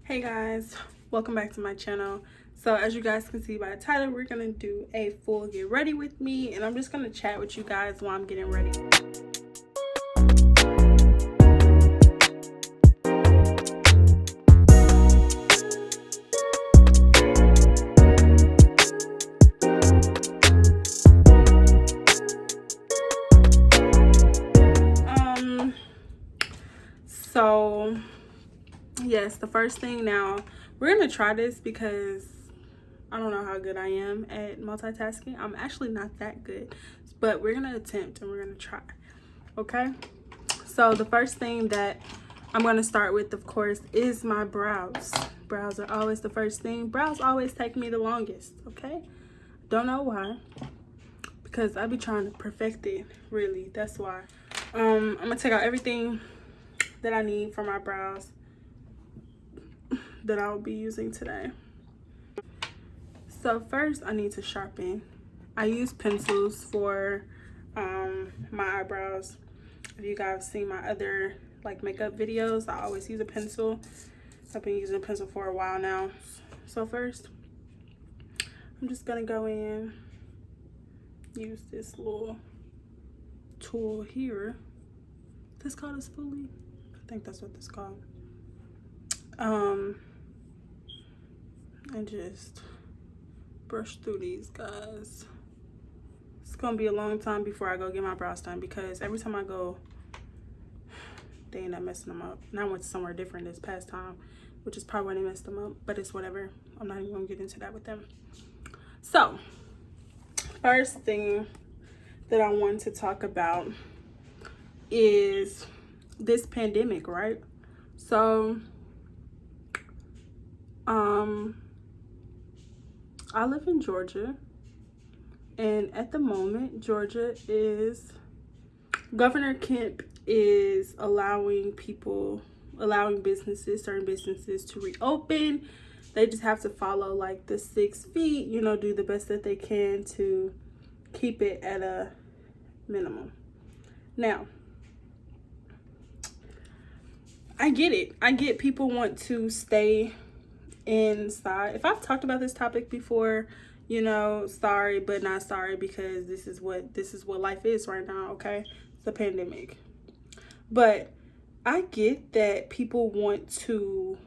Hey guys, welcome back to my channel. So as you guys can see by the title, we're gonna do a full get ready with me, and I'm just gonna chat with you guys while I'm getting ready. So yes, the first thing, now we're gonna try this because I don't know how good I am at multitasking. I'm actually not that good, but we're gonna attempt and we're gonna try. Okay, so the first thing that I'm gonna start with, of course, is my brows. Brows are always the first thing. Brows always take me the longest. Okay, don't know why, because I be trying to perfect it, really. That's why. I'm gonna take out everything that I need for my brows that I'll be using today. So first I need to sharpen. I use pencils for my eyebrows. If you guys seen my other like makeup videos, I always use a pencil. I've been using a pencil for a while now. So first I'm just gonna go in, use this little tool here. This called a spoolie? I think that's what this called. And just brush through these guys. It's gonna be a long time before I go get my brows done, because every time I go, they end up messing them up. And I went somewhere different this past time, which is probably when they messed them up, but it's whatever. I'm not even gonna get into that with them. So first thing that I want to talk about is this pandemic, right? So I live in Georgia, and at the moment Georgia is, Governor Kemp is allowing businesses, certain businesses, to reopen. They just have to follow like the 6 feet, you know, do the best that they can to keep it at a minimum. Now I get it. I get people want to stay inside. If I've talked about this topic before, you know, sorry but not sorry, because this is what life is right now. Okay, it's a pandemic. But I get that people want to,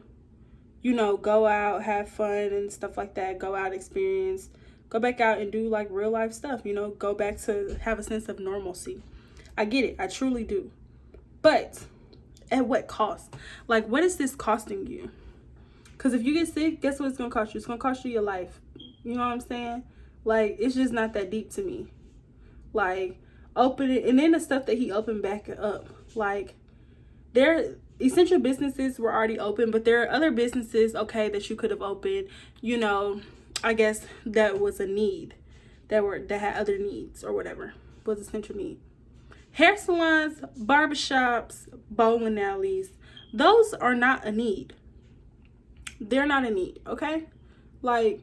you know, go out, have fun and stuff like that, go out, experience, go back out and do like real life stuff, you know, go back to have a sense of normalcy. I get it. I truly do. But at what cost? Like, what is this costing you? Because if you get sick, guess what it's gonna cost you? It's gonna cost you your life. You know what I'm saying? Like, it's just not that deep to me. Like, open it, and then the stuff that he opened back up. Like, their essential businesses were already open, but there are other businesses, okay, that you could have opened. You know, I guess that was a need, that had other needs or whatever, was a central need. Hair salons, barbershops, bowling alleys, those are not a need. They're not a need, okay? Like,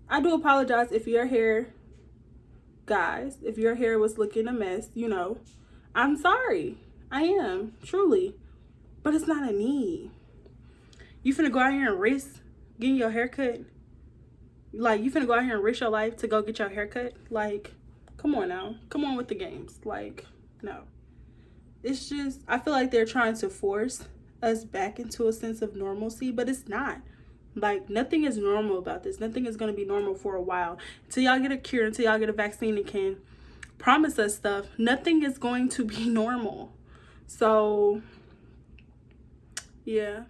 I do apologize if your hair, guys, if your hair was looking a mess, you know, I'm sorry. I am, truly. But it's not a need. You finna go out here and risk getting your hair cut? Like, you finna go out here and risk your life to go get your hair cut? Like, come on now. Come on with the games. Like, no. It's just, I feel like they're trying to force us back into a sense of normalcy, but it's not. Like, nothing is normal about this. Nothing is going to be normal for a while. Until y'all get a cure, until y'all get a vaccine and can promise us stuff, nothing is going to be normal. So, yeah.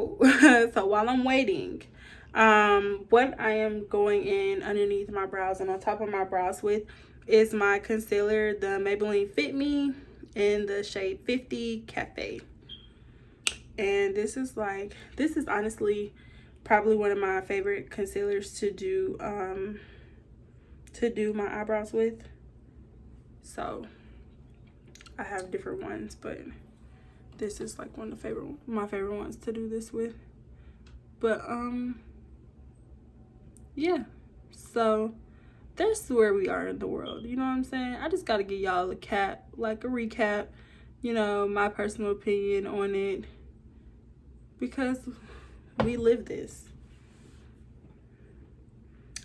So so while I'm waiting, what I am going in underneath my brows and on top of my brows with is my concealer, the Maybelline Fit Me in the shade 50 Cafe. And this is honestly probably one of my favorite concealers to do my eyebrows with. So I have different ones, but this is like one of my favorite ones to do this with. But yeah, so that's where we are in the world, you know what I'm saying? I just gotta give y'all a recap, you know, my personal opinion on it, because we live this.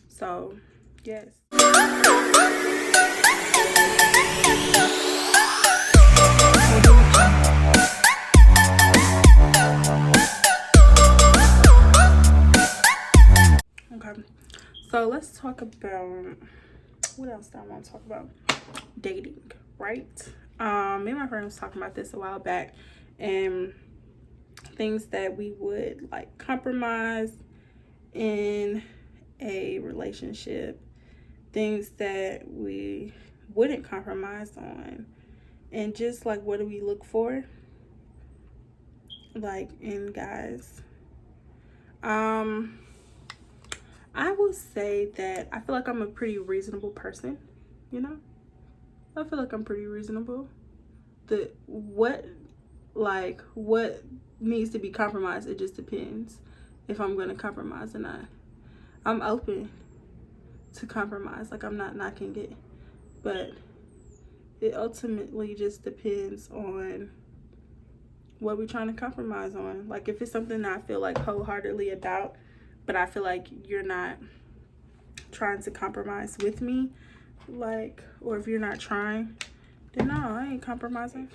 So yes. Okay, so let's talk about, what else do I want to talk about? Dating, right? Me and my friend was talking about this a while back, and things that we would like compromise in a relationship, things that we wouldn't compromise on, and just like what do we look for like in guys. I will say that I feel like I'm a pretty reasonable person, you know? I feel like I'm pretty reasonable. What needs to be compromised, it just depends if I'm gonna compromise or not. I'm open to compromise, like I'm not knocking it, but it ultimately just depends on what we're trying to compromise on. Like if it's something that I feel like wholeheartedly about, but I feel like you're not trying to compromise with me, like, or if you're not trying, then no, I ain't compromising.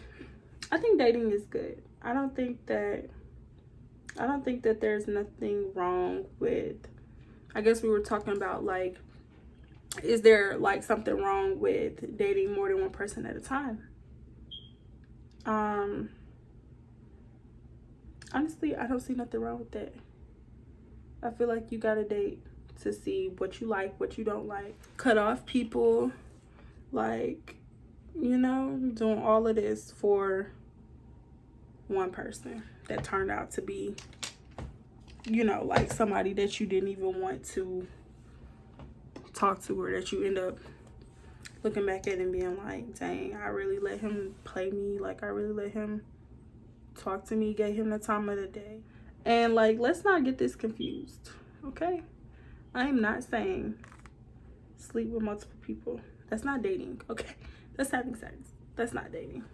I think dating is good. I don't think that there's nothing wrong with, I guess we were talking about like, is there like something wrong with dating more than one person at a time? Honestly, I don't see nothing wrong with that. I feel like you gotta date to see what you like, what you don't like. Cut off people, like, you know, doing all of this for one person that turned out to be, you know, like somebody that you didn't even want to talk to, or that you end up looking back at and being like, dang, I really let him play me, like I really let him talk to me, gave him the time of the day. And like, let's not get this confused, okay? I am not saying sleep with multiple people. That's not dating, okay? That's having sex. That's not dating.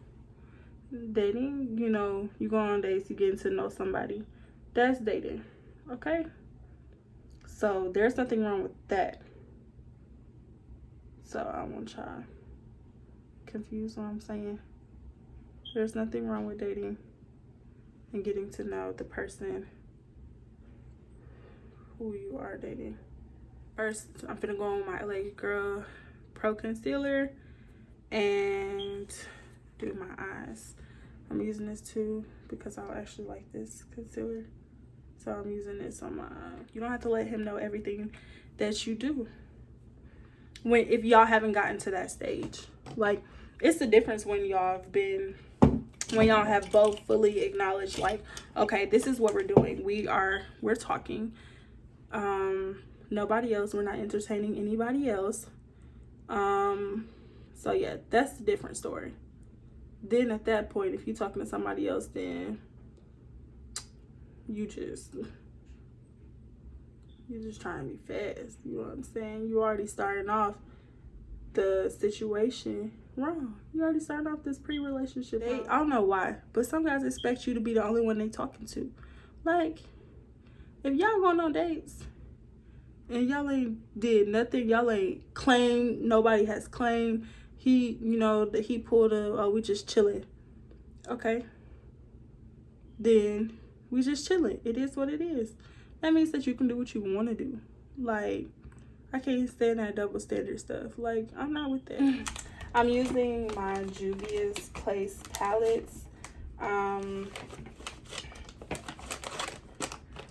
Dating, you know, you go on dates, you get to know somebody. That's dating, okay? So there's nothing wrong with that. So I want y'all confused what I'm saying. There's nothing wrong with dating and getting to know the person who you are dating. First, I'm finna go on my LA Girl Pro Concealer and do my eyes. I'm using this too because I actually like this concealer. So I'm using this on my eye. You don't have to let him know everything that you do if y'all haven't gotten to that stage. Like, it's the difference when y'all have both fully acknowledged, like, okay, this is what we're doing. We're talking. Nobody else. We're not entertaining anybody else. So yeah, that's a different story. Then at that point, if you're talking to somebody else, then you're just trying to be fast. You know what I'm saying? You already starting off the situation wrong. You already started off this pre-relationship. I don't know why, but some guys expect you to be the only one they talking to. Like, if y'all going on dates and y'all ain't did nothing, y'all ain't claimed, nobody has claimed, he, you know, that he pulled we just chilling. Okay. Then we just chilling. It is what it is. That means that you can do what you want to do. Like, I can't stand that double standard stuff. Like, I'm not with that. I'm using my Juvia's Place palettes.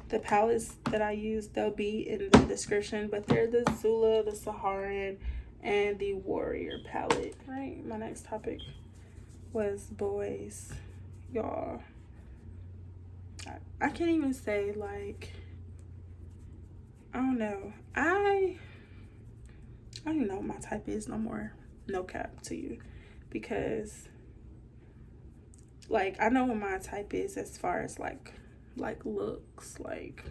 The palettes that I use, they'll be in the description, but they're the Zula, the Saharan, and the Warrior palette. Right, my next topic was boys. Y'all, I can't even say, like, I don't know. I don't even know what my type is no more. No cap to you. Because, like, I know what my type is as far as, like looks. Like,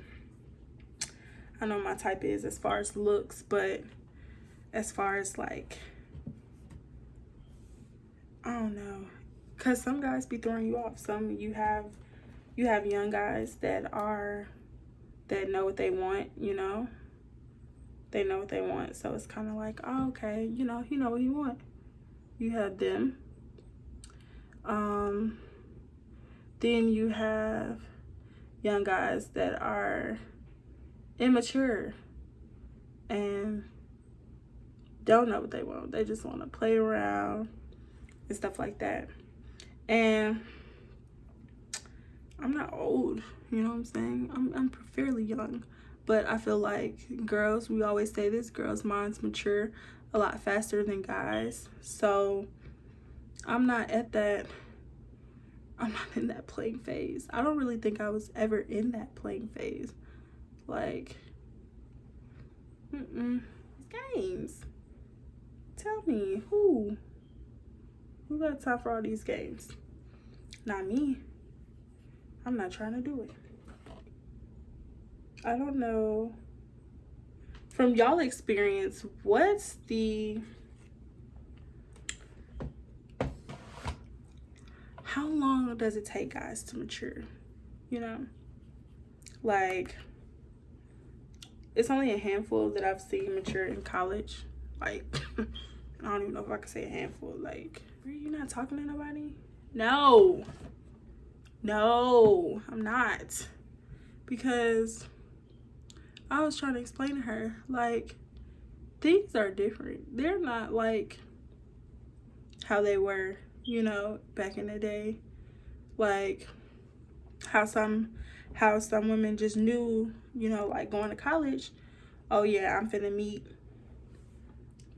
I know my type is as far as looks, but as far as, like, I don't know. Because some guys be throwing you off. Some, you have young guys that know what they want, you know. They know what they want, so it's kind of like, oh, okay, you know what you want. You have them. Then you have young guys that are immature and don't know what they want. They just want to play around and stuff like that. And I'm not old, you know what I'm saying? I'm fairly young. But I feel like girls, we always say this, girls' minds mature a lot faster than guys. So I'm not in that playing phase. I don't really think I was ever in that playing phase. Like, games. Tell me, who got time for all these games? Not me. I'm not trying to do it. I don't know. From y'all experience, how long does it take guys to mature? You know? Like, it's only a handful that I've seen mature in college. Like, I don't even know if I could say a handful. Like, are you not talking to nobody? No, I'm not. Because I was trying to explain to her, like, things are different. They're not like how they were, you know, back in the day. Like, how some women just knew, you know, like, going to college, oh yeah, I'm finna meet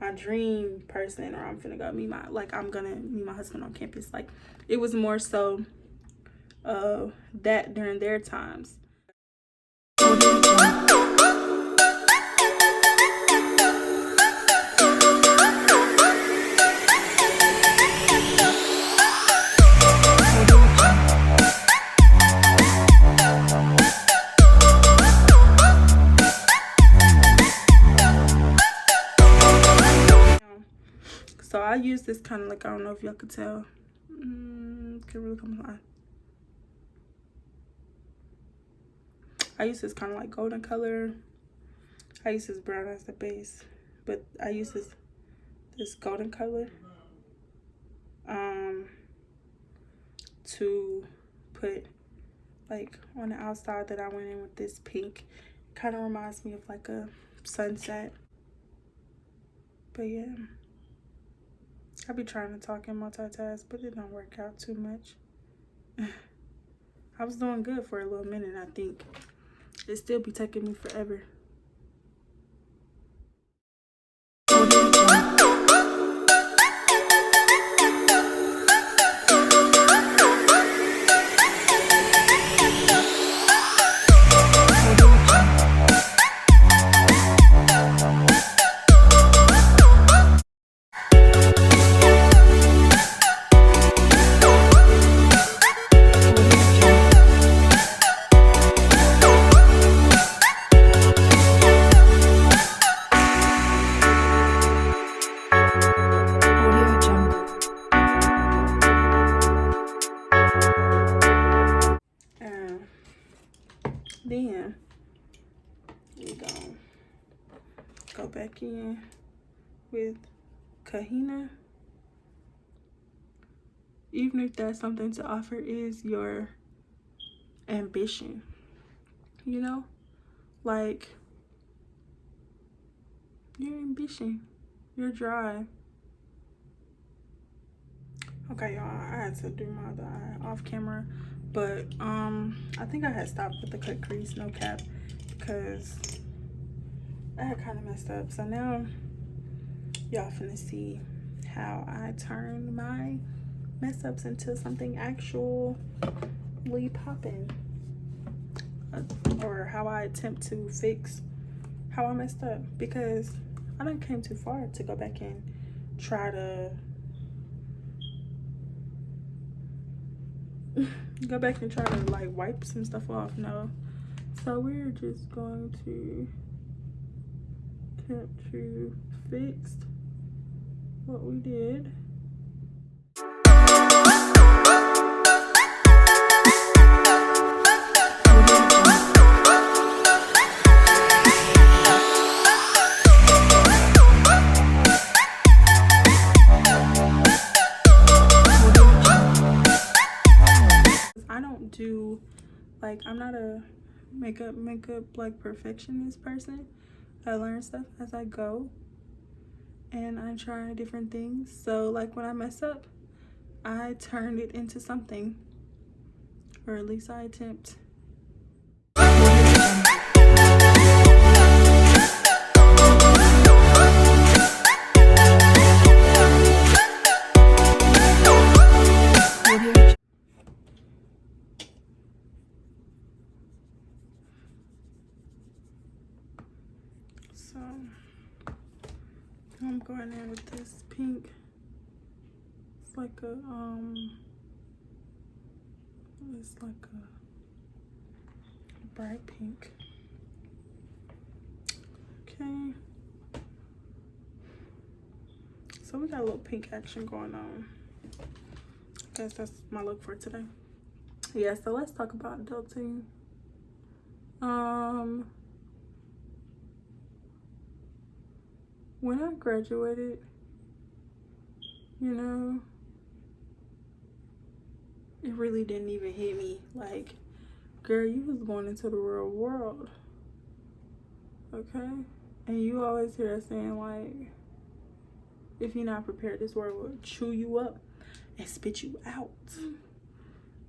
my dream person, or I'm gonna meet my husband on campus. Like, it was more so that during their times. So I use this kind of, like, I don't know if y'all could tell. Can really come on. I use this kind of like golden color. I use this brown as the base, but I use this golden color to put, like, on the outside. That I went in with this pink. Kind of reminds me of like a sunset. But yeah, I be trying to talk and multitask, but it don't work out too much. I was doing good for a little minute, I think. It still be taking me forever. Then we go back in with Kahina. Even if that's something to offer is your ambition, you know, like your ambition, your drive. Okay, y'all, I had to do my other eye off camera, but I think I had stopped with the cut crease, no cap, because I had kind of messed up. So now y'all finna see how I turn my mess ups into something actually popping, or how I attempt to fix how I messed up, because I done came too far to go back and try to like wipe some stuff off. No. So we're just going to attempt to fix what we did. Like, I'm not a makeup like perfectionist person. I learn stuff as I go, and I try different things. So like when I mess up, I turn it into something, or at least I attempt. So I'm going in with this pink. It's like a bright pink. Okay. So we got a little pink action going on. I guess that's my look for today. Yeah, so let's talk about adulting. When I graduated, you know, it really didn't even hit me. Like, girl, you was going into the real world, okay? And you always hear us saying, like, if you're not prepared, this world will chew you up and spit you out.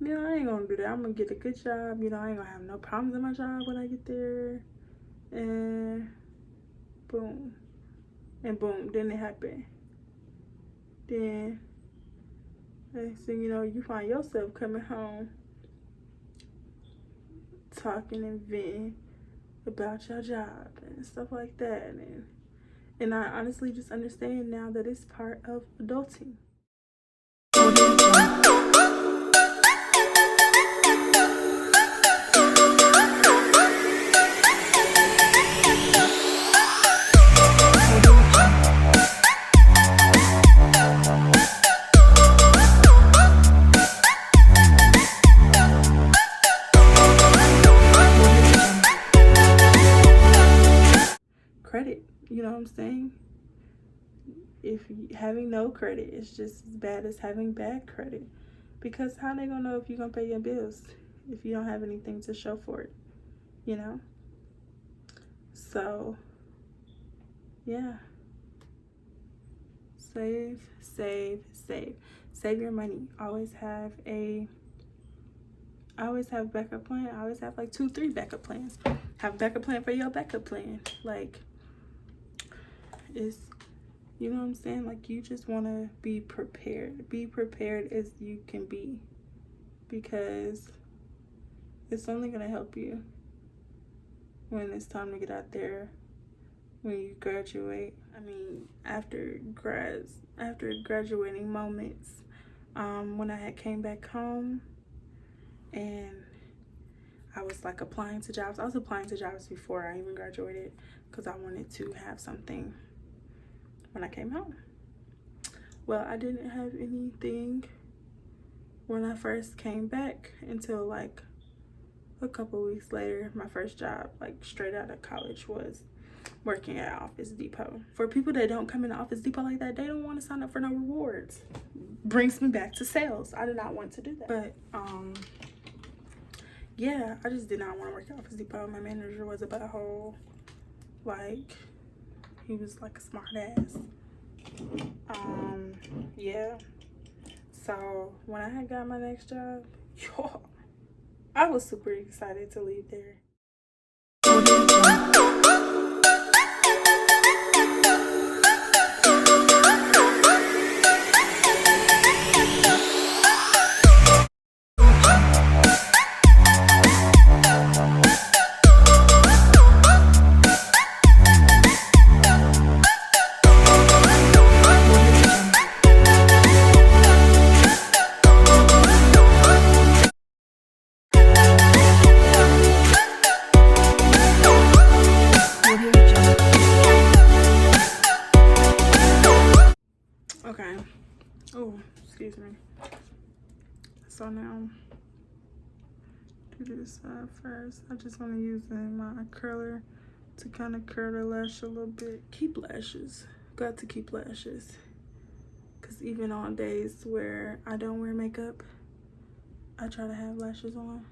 You know, I ain't gonna do that. I'm gonna get a good job. You know, I ain't gonna have no problems in my job when I get there. And boom. And boom, then it happened. Then, next thing you know, you find yourself coming home talking and venting about your job and stuff like that. And I honestly just understand now that it's part of adulting. Credit, you know what I'm saying? If having no credit is just as bad as having bad credit, because how they gonna know if you're gonna pay your bills if you don't have anything to show for it, you know? So yeah, save your money. Always have a backup plan. I always have like 2-3 backup plans. Have a backup plan for your backup plan. Like, it's, you know what I'm saying? Like, you just want to be prepared. Be prepared as you can be, because it's only going to help you when it's time to get out there, when you graduate. I mean, after graduating moments, when I had came back home and I was like applying to jobs. I was applying to jobs before I even graduated, because I wanted to have something when I came home. Well, I didn't have anything when I first came back until like a couple weeks later. My first job, like straight out of college, was working at Office Depot. For people that don't come into Office Depot like that, they don't want to sign up for no rewards. Brings me back to sales. I did not want to do that. But yeah, I just did not want to work at Office Depot. My manager was a butthole. Like, he was like a smart ass. Yeah. So when I had got my next job, I was super excited to leave there. Okay. Oh, excuse me. So now, do this side first. I just want to use my curler to kind of curl the lash a little bit. Keep lashes. Got to keep lashes. Because even on days where I don't wear makeup, I try to have lashes on.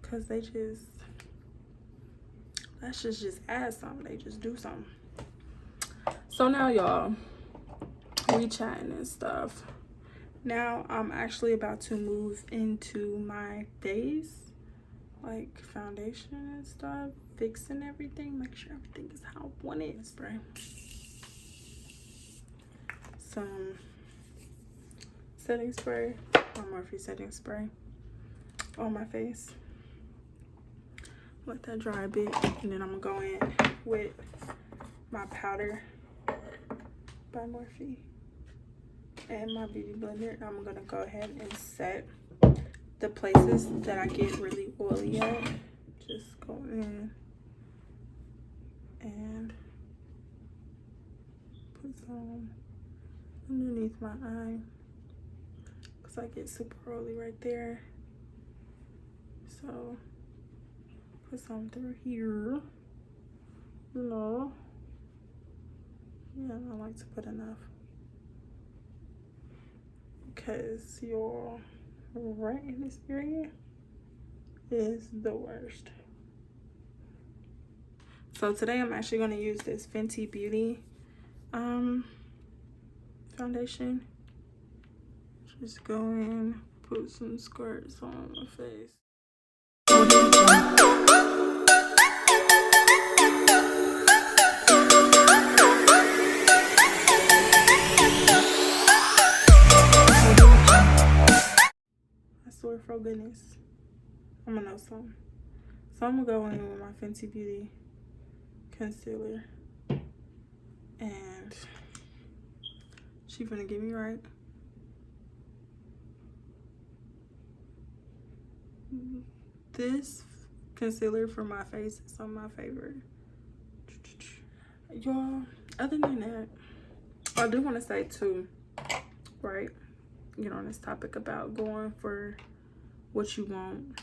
Because lashes just add something. They just do something. So now, y'all, we chatting and stuff. Now I'm actually about to move into my face, like foundation and stuff, fixing everything, make sure everything is how I want it. Spray some setting spray, or Morphe setting spray on my face. Let that dry a bit, and then I'm gonna go in with my powder by Morphe and my beauty blender. I'm gonna go ahead and set the places that I get really oily at. Just go in and put some underneath my eye, because I get super oily right there. So put some through here, you know. Yeah, I like to put enough, because your right in this area is the worst. So today I'm actually going to use this Fenty Beauty foundation. Just go in, put some squirts on my face. I swear for goodness, I'm gonna know something. So I'm gonna go in with my Fenty Beauty concealer, and she gonna get me right. This concealer for my face is some of my favorite. Y'all, other than that, I do want to say too, right, you know, on this topic about going for what you want,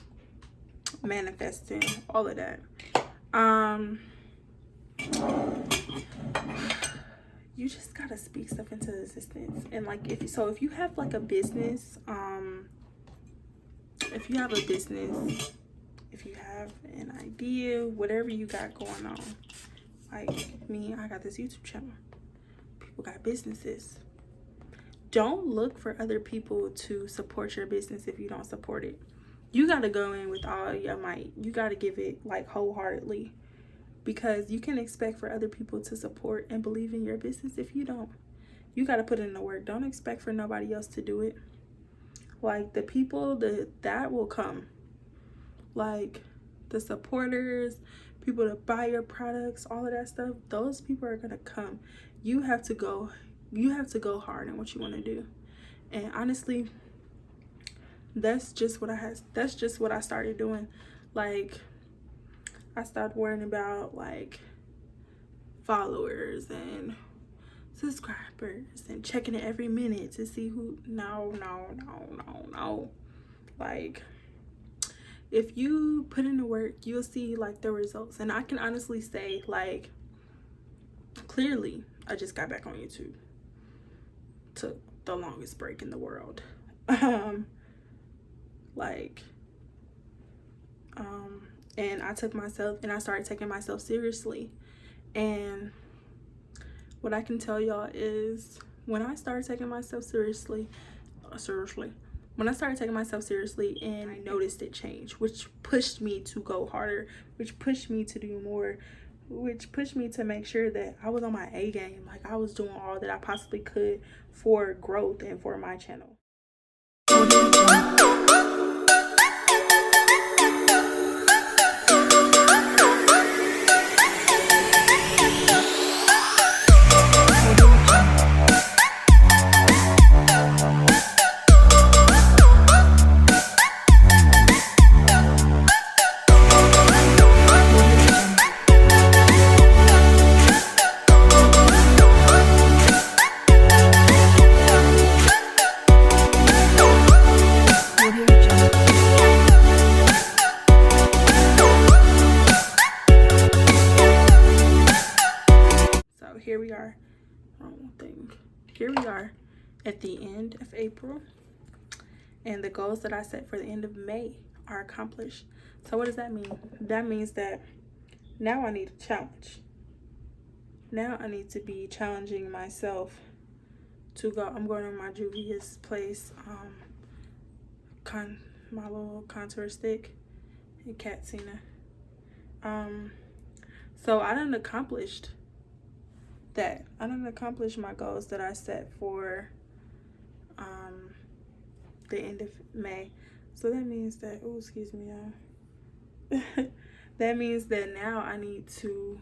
manifesting, all of that. You just gotta speak stuff into existence. And like, if you have like a business, if you have a business, if you have an idea, whatever you got going on, like me, I got this YouTube channel, people got businesses. Don't look for other people to support your business if you don't support it. You got to go in with all your might. You got to give it like wholeheartedly, because you can expect for other people to support and believe in your business if you don't. You got to put in the work. Don't expect for nobody else to do it. Like, the people that will come, like the supporters, people that buy your products, all of that stuff, those people are going to come. You have to go hard in what you want to do. And honestly, that's just what I started doing. Like, I stopped worrying about like followers and subscribers and checking it every minute to see who. No. Like, if you put in the work, you'll see like the results. And I can honestly say, like, clearly I just got back on YouTube. Took the longest break in the world. And I started taking myself seriously. And what I can tell y'all is, when I started taking myself seriously, when I started taking myself seriously and I noticed it change, which pushed me to go harder, which pushed me to do more, which pushed me to make sure that I was on my A game. Like, I was doing all that I possibly could for growth and for my channel. Here we are, here we are at the end of April, and the goals that I set for the end of May are accomplished. So what does that mean? That means that now I need a challenge. Now I need to be challenging myself to go. I'm going to my Juvia's place, my little contour stick and Katsina. So I done accomplished that. I done accomplished my goals that I set for the end of May. So that means that, oh, excuse me, y'all. That means that now I need to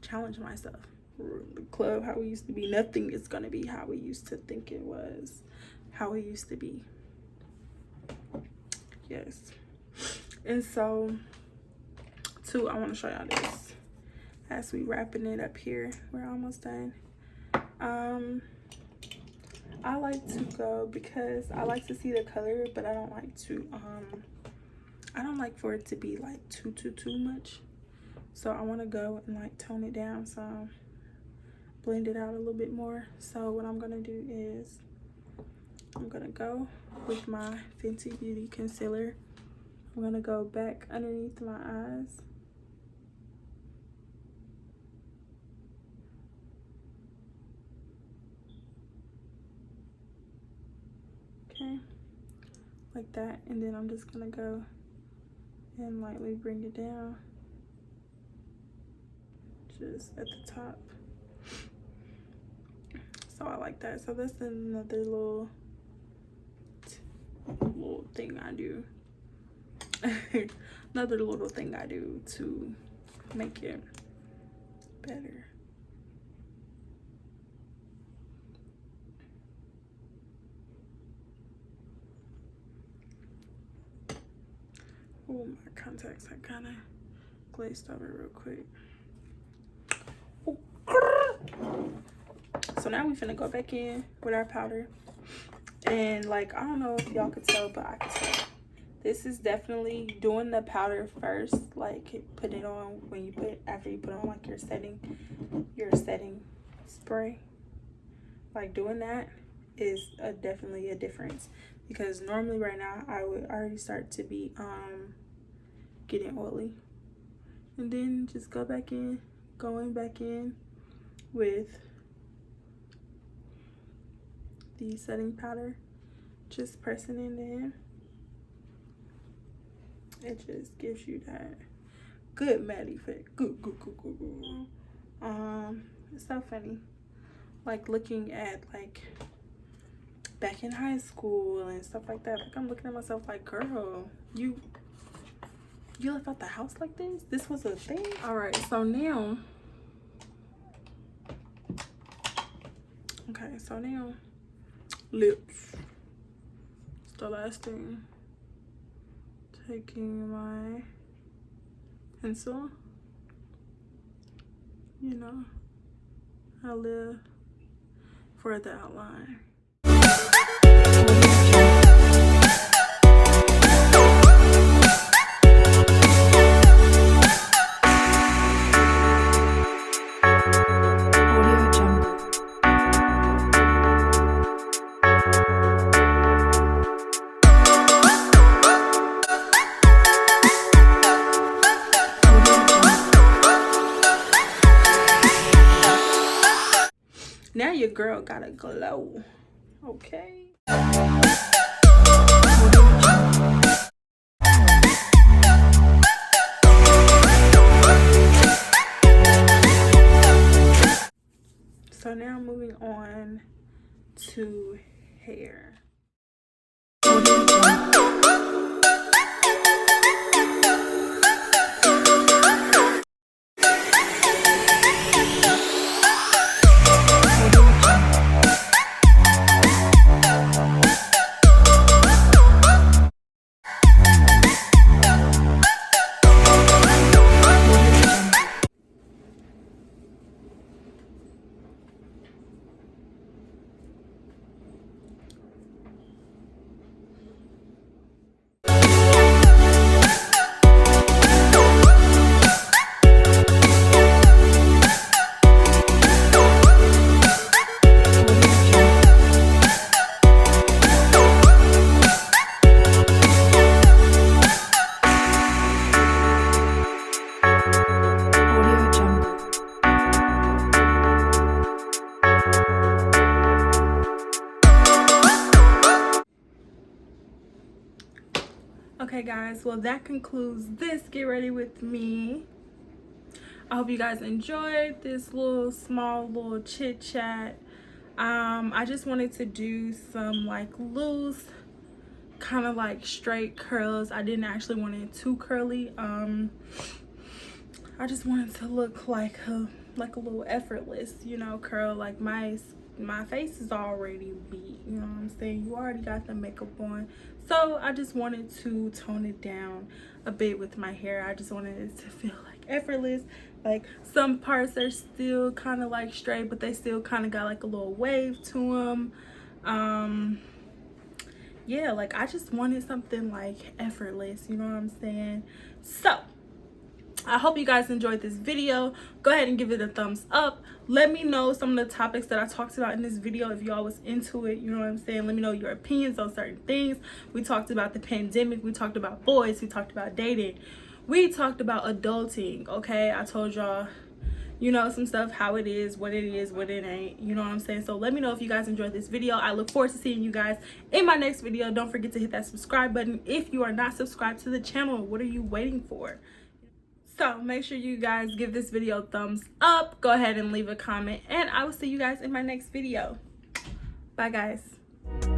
challenge myself. The club, how we used to be, nothing is gonna be how we used to think it was, how it used to be. Yes. And so, too, I want to show y'all this as we wrapping it up here. We're almost done. I like to go because I like to see the color, but I don't like to I don't like for it to be like too much. So I want to go and like tone it down, so blend it out a little bit more. So what I'm gonna do is I'm gonna go with my Fenty Beauty concealer. I'm gonna go back underneath my eyes. Okay, like that, and then I'm just gonna go and lightly bring it down just at the top. So I like that. So that's another little thing I do. Another little thing I do to make it better. Oh, my contacts are kind of glazed over real quick. So now we finna go back in with our powder. And like, I don't know if y'all could tell, but I could tell. This is definitely doing the powder first. Like, put it on when you put, after you put on like your setting spray. Like, doing that is definitely a difference. Because normally right now I would already start to be getting oily. And then just going back in with the setting powder, just pressing it in. It just gives you that good matte effect. Good. It's so funny, like looking at like back in high school and stuff like that. Like, I'm looking at myself like, girl, you left out the house like this? This was a thing? All right, so now, okay, so now lips. It's the last thing. Taking my pencil, you know, I live for the outline. Now your girl got a glow, okay? So now moving on to hair. Okay guys, well that concludes this get ready with me. I hope you guys enjoyed this little chit chat. I just wanted to do some like loose, kind of like straight curls. I didn't actually want it too curly. I just wanted to look like a little effortless, you know, curl. Like my face is already beat, you know what I'm saying? You already got the makeup on. So I just wanted to tone it down a bit with my hair. I just wanted it to feel like effortless. Like some parts are still kind of like straight, but they still kind of got like a little wave to them. Yeah, like I just wanted something like effortless, you know what I'm saying? So I hope you guys enjoyed this video. Go ahead and give it a thumbs up. Let me know some of the topics that I talked about in this video if y'all was into it, you know what I'm saying? Let me know your opinions on certain things. We talked about the pandemic, we talked about boys, we talked about dating, we talked about adulting, okay? I told y'all, you know, some stuff, how it is, what it ain't, you know what I'm saying? So let me know if you guys enjoyed this video. I look forward to seeing you guys in my next video. Don't forget to hit that subscribe button if you are not subscribed to the channel. What are you waiting for? So make sure you guys give this video a thumbs up. Go ahead and leave a comment, and I will see you guys in my next video. Bye guys.